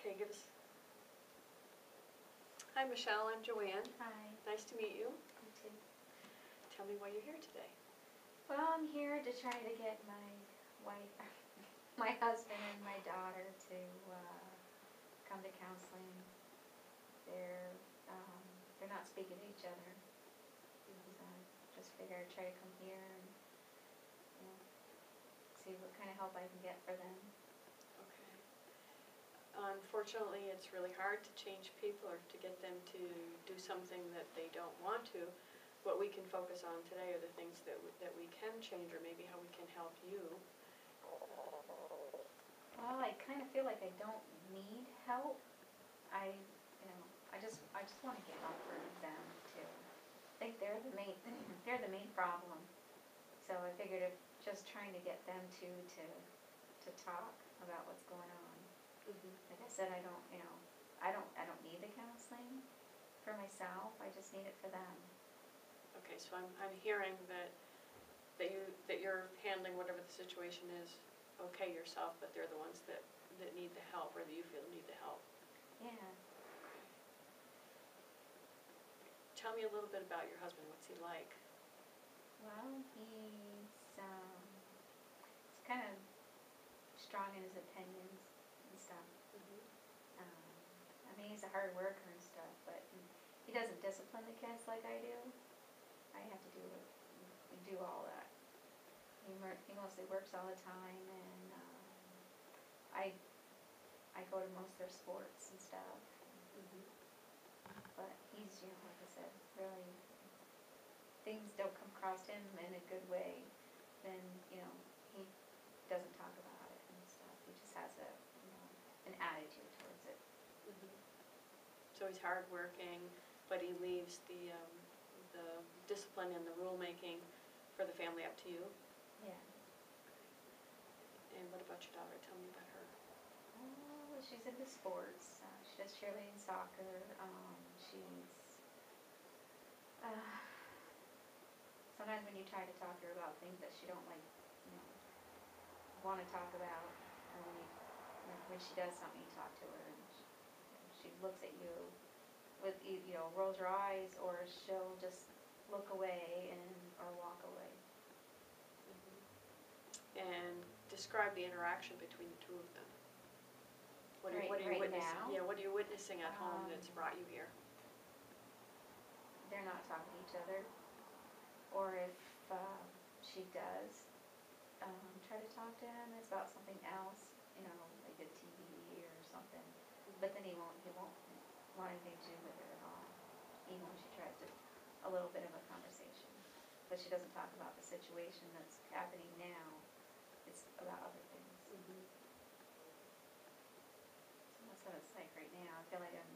Okay, give us. Hi, Michelle. I'm Joanne. Hi. Nice to meet you. You too. Tell me why you're here today. Well, I'm here to try to get my wife, my husband, and my daughter to come to counseling. They're they're not speaking to each other. So I just figured I'd try to come here and see what kind of help I can get for them. Okay. Unfortunately, it's really hard to change people or to get them to do something that they don't want to. What we can focus on today are the things that we can change, or maybe how we can help you. Well, I kind of feel like I don't need help. I just want to get help for them too. I think they're the main problem. So I figured if just trying to get them to talk about what's going on. Mm-hmm. Like I said, I don't need the counseling for myself. I just need it for them. Okay, so I'm hearing that you're handling whatever the situation is okay yourself, but they're the ones that need the help, or that you feel need the help. Yeah. Tell me a little bit about your husband. What's he like? Well, he's kind of strong in his opinions and stuff. Mm-hmm. I mean, he's a hard worker and stuff, but he doesn't discipline the kids like I do. I have to do all that. He mostly works all the time, and I go to most of their sports and stuff. Mm-hmm. But he's, like I said, really, things don't come across him in a good way, then, he doesn't talk about it and stuff. He just has an attitude towards it. Mm-hmm. So he's hardworking, but he leaves the discipline and the rule-making for the family up to you? Yeah. And what about your daughter? Tell me about her. Oh, she's into sports. She does cheerleading, soccer. Sometimes when you try to talk to her about things that she don't want to talk about, and when she does something, you talk to her, and she looks at you with rolls her eyes, or she'll just look away or walk away. Mm-hmm. And describe the interaction between the two of them. What are you witnessing? Now? Yeah, what are you witnessing at home that's brought you here? They're not talking to each other, or if she does try to talk to him, it's about something else, like a TV or something. But then he won't want anything to do with her at all, even when she tries to a little bit of a conversation. But she doesn't talk about the situation that's happening now. It's about other things. Mm-hmm. So that's what it's like right now. I feel like I'm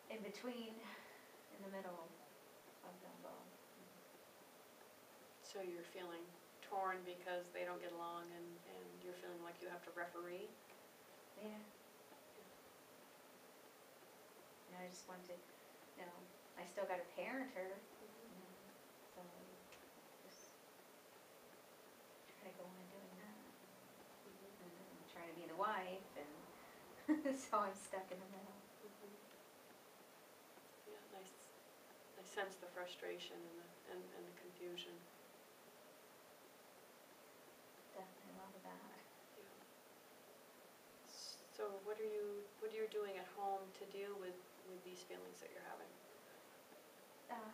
in between, in the middle of them both. So you're feeling torn because they don't get along, and you're feeling like you have to referee? Yeah. I just want to, I still got to parent her. So just try to go on doing that. Mm-hmm. And then try to be the wife, and so I'm stuck in the middle. Mm-hmm. Yeah, I sense the frustration and the confusion. Definitely love that. Yeah. So what are you doing at home to deal with these feelings that you're having? Not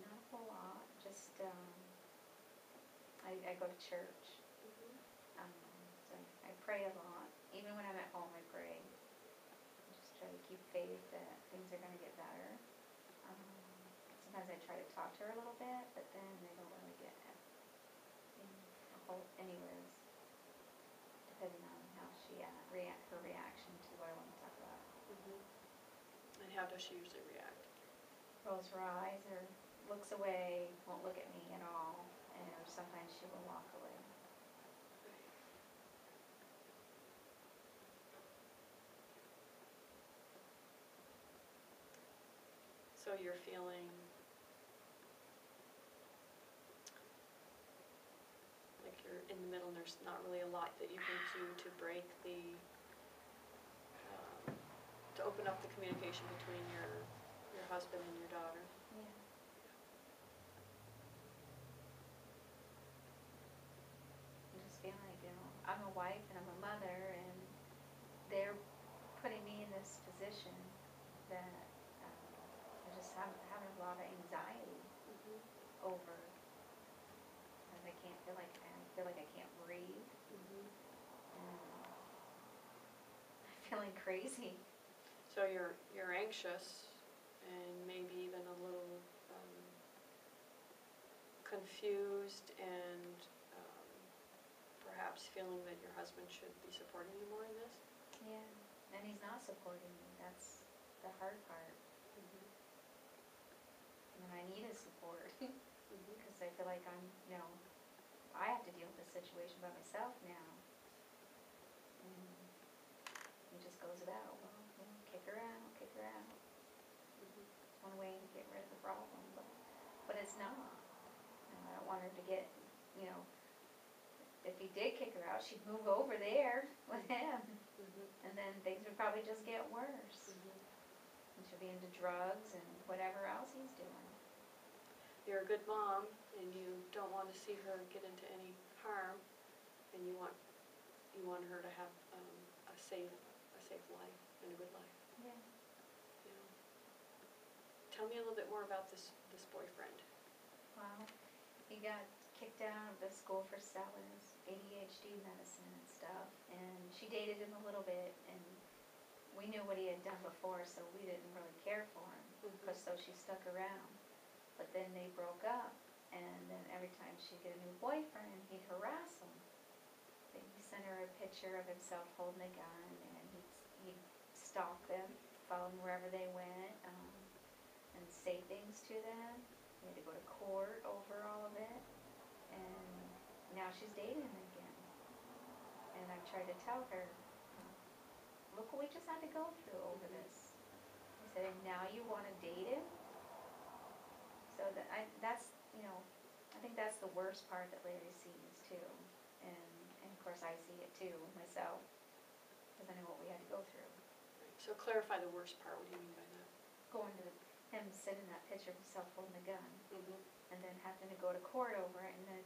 a whole lot. Just I go to church. Mm-hmm. So I pray a lot. Even when I'm at home, I pray. I just try to keep faith that things are going to get better. Sometimes I try to talk to her a little bit, but then I don't really get anywhere, depending on how she her reaction to what I want to talk about. Mm-hmm. And how does she usually react? Rolls her eyes or looks away, won't look at me at all, or sometimes she will walk away. So you're feeling like you're in the middle, and there's not really a lot that you can do to break the to open up the communication between your husband and your daughter. Yeah. I just feel like, I'm a wife and I'm a mother, and they're putting me in this position that I just having a lot of anxiety over, and I feel like I can't breathe, and I'm feeling crazy. So you're anxious and maybe even a little confused and perhaps feeling that your husband should be supporting you more in this? Yeah, and he's not supporting me. That's the hard part. And I need his support because I feel like I have to deal with this situation by myself now. And he just goes about, well, kick her out. It's one way to get rid of the problem, but it's not. I don't want her to get, if he did kick her out, she'd move over there with him, and then things would probably just get worse. And she'll be into drugs and whatever else he's doing. You're a good mom, and you don't want to see her get into any harm, and you want her to have a safe life and a good life. Yeah. You know. Tell me a little bit more about this boyfriend. Well, he got kicked out of the school for selling his ADHD medicine and stuff, and she dated him a little bit, and we knew what he had done before, so we didn't really care for him, so she stuck around. But then they broke up, and then every time she'd get a new boyfriend, he'd harass him. He sent her a picture of himself holding a gun, and he'd stalk them, follow them wherever they went, and say things to them. We had to go to court over all of it, and now she's dating him again. And I've tried to tell her, look what we just had to go through over this. I said, and now you want to date him? So I think that's the worst part that Larry sees too, and of course I see it too myself, because I know what we had to go through. So clarify the worst part. What do you mean by that? Going to him sending that picture of himself holding a gun, and then having to go to court over it, and then